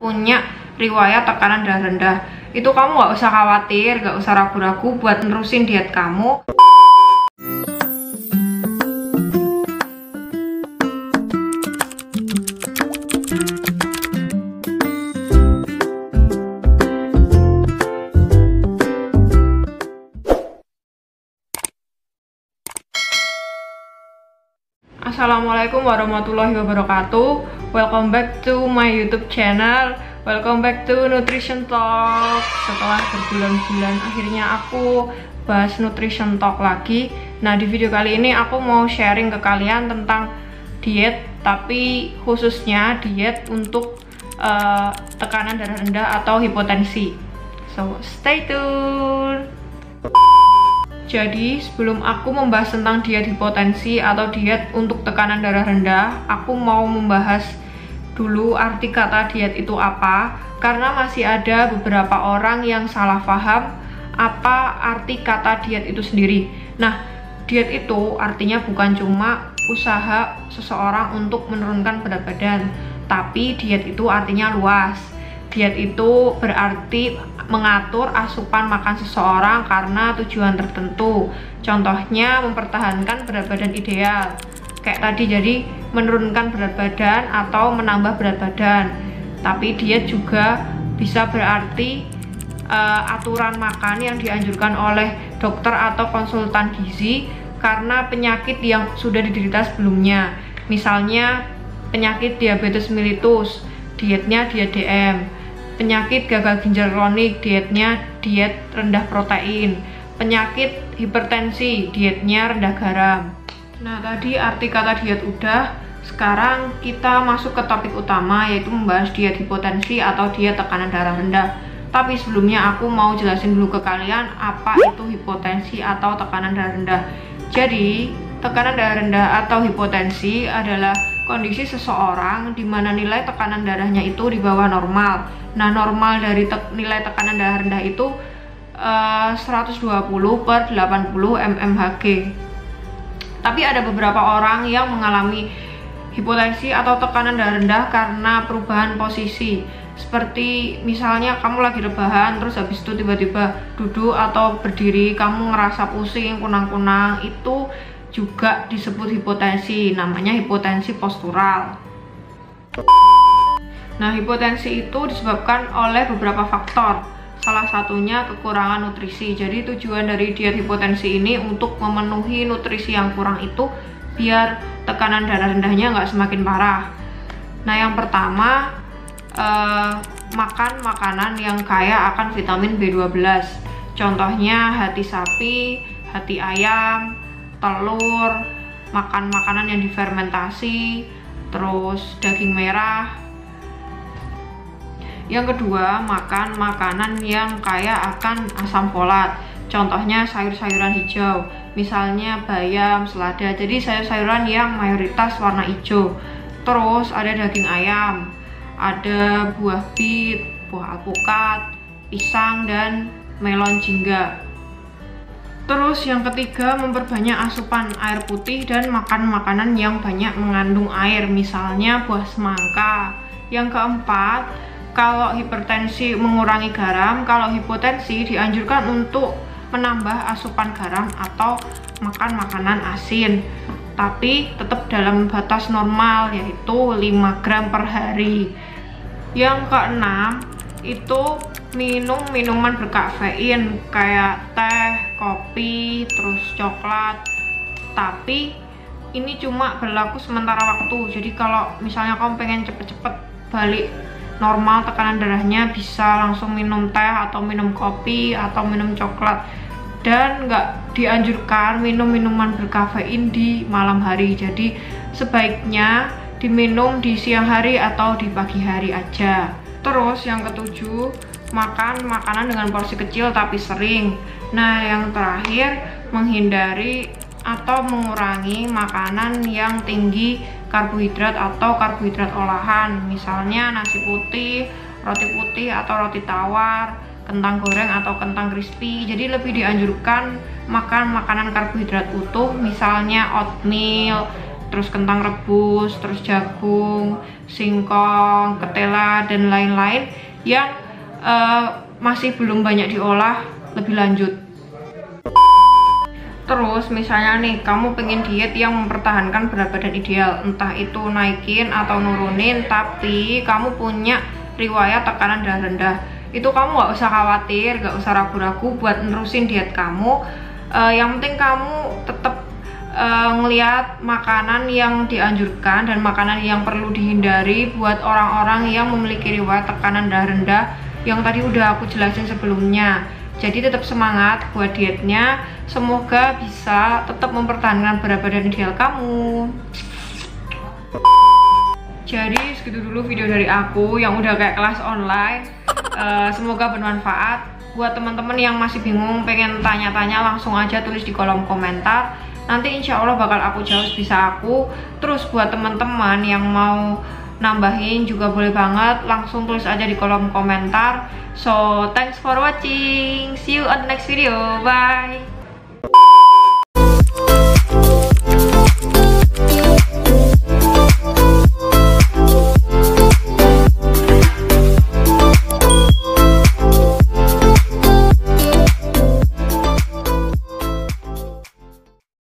punya riwayat tekanan darah rendah, itu kamu nggak usah khawatir, nggak usah ragu-ragu buat nerusin diet kamu. Assalamualaikum warahmatullahi wabarakatuh. Welcome back to my YouTube channel. Welcome back to Nutrition Talk. Setelah berbulan-bulan akhirnya aku bahas Nutrition Talk lagi. Nah, di video kali ini aku mau sharing ke kalian tentang diet, tapi khususnya diet untuk tekanan darah rendah atau hipotensi. So, stay tune. Jadi sebelum aku membahas tentang diet hipotensi atau diet untuk tekanan darah rendah, aku mau membahas dulu arti kata diet itu apa, karena masih ada beberapa orang yang salah paham apa arti kata diet itu sendiri. Nah, diet itu artinya bukan cuma usaha seseorang untuk menurunkan berat badan, tapi diet itu artinya luas. Diet itu berarti mengatur asupan makan seseorang karena tujuan tertentu. Contohnya mempertahankan berat badan ideal. Kayak tadi, jadi menurunkan berat badan atau menambah berat badan. Tapi diet juga bisa berarti aturan makan yang dianjurkan oleh dokter atau konsultan gizi karena penyakit yang sudah diderita sebelumnya. Misalnya penyakit diabetes mellitus, dietnya diet DM. Penyakit gagal ginjal kronik, dietnya diet rendah protein. Penyakit hipertensi, dietnya rendah garam. Nah, tadi arti kata diet udah. Sekarang kita masuk ke topik utama, yaitu membahas diet hipotensi atau diet tekanan darah rendah. Tapi sebelumnya aku mau jelasin dulu ke kalian apa itu hipotensi atau tekanan darah rendah. Jadi, tekanan darah rendah atau hipotensi adalah kondisi seseorang di mana nilai tekanan darahnya itu di bawah normal. Nah, normal dari nilai tekanan darah rendah itu 120/80 mmHg. Tapi ada beberapa orang yang mengalami hipotensi atau tekanan darah rendah karena perubahan posisi. Seperti misalnya kamu lagi rebahan, terus habis itu tiba-tiba duduk atau berdiri, kamu ngerasa pusing, kunang-kunang, itu juga disebut hipotensi, namanya hipotensi postural. Nah, hipotensi itu disebabkan oleh beberapa faktor. Salah satunya kekurangan nutrisi. Jadi tujuan dari diet hipotensi ini untuk memenuhi nutrisi yang kurang itu biar tekanan darah rendahnya nggak semakin parah. Nah, yang pertama, makan makanan yang kaya akan vitamin B12. Contohnya hati sapi, hati ayam, telur, makan makanan yang difermentasi, terus daging merah. Yang kedua, makan makanan yang kaya akan asam folat. Contohnya sayur-sayuran hijau, misalnya bayam, selada. Jadi sayur-sayuran yang mayoritas warna hijau. Terus ada daging ayam, ada buah bit, buah alpukat, pisang, dan melon jingga. Terus yang ketiga, memperbanyak asupan air putih dan makan makanan yang banyak mengandung air, misalnya buah semangka. Yang keempat, kalau hipertensi mengurangi garam, kalau hipotensi dianjurkan untuk menambah asupan garam atau makan makanan asin, tapi tetap dalam batas normal, yaitu 5 gram per hari. Yang keenam, itu minum minuman berkafein kayak teh, kopi, terus coklat. Tapi ini cuma berlaku sementara waktu. Jadi kalau misalnya kamu pengen cepet-cepet balik normal tekanan darahnya, bisa langsung minum teh atau minum kopi atau minum coklat. Dan nggak dianjurkan minum minuman berkafein di malam hari. Jadi sebaiknya diminum di siang hari atau di pagi hari aja. Terus yang ketujuh, makan makanan dengan porsi kecil tapi sering. Nah, yang terakhir, menghindari atau mengurangi makanan yang tinggi karbohidrat atau karbohidrat olahan, misalnya nasi putih, roti putih atau roti tawar, kentang goreng atau kentang crispy. Jadi lebih dianjurkan makan makanan karbohidrat utuh, misalnya oatmeal, terus kentang rebus, terus jagung, singkong, ketela, dan lain-lain yang masih belum banyak diolah lebih lanjut. Terus misalnya nih, kamu pengen diet yang mempertahankan berat badan ideal, entah itu naikin atau nurunin, tapi kamu punya riwayat tekanan darah rendah, itu kamu nggak usah khawatir, nggak usah ragu-ragu buat nerusin diet kamu. Yang penting kamu tetap ngelihat makanan yang dianjurkan dan makanan yang perlu dihindari buat orang-orang yang memiliki riwayat tekanan darah rendah yang tadi udah aku jelasin sebelumnya. Jadi tetap semangat buat dietnya, semoga bisa tetap mempertahankan berat badan ideal kamu. Jadi segitu dulu video dari aku yang udah kayak kelas online. Semoga bermanfaat. Buat teman-teman yang masih bingung pengen tanya-tanya, langsung aja tulis di kolom komentar. Nanti insya Allah bakal aku jawab sebisa aku. Terus buat teman-teman yang mau nambahin juga boleh banget, langsung tulis aja di kolom komentar. So thanks for watching, see you on the next video, bye.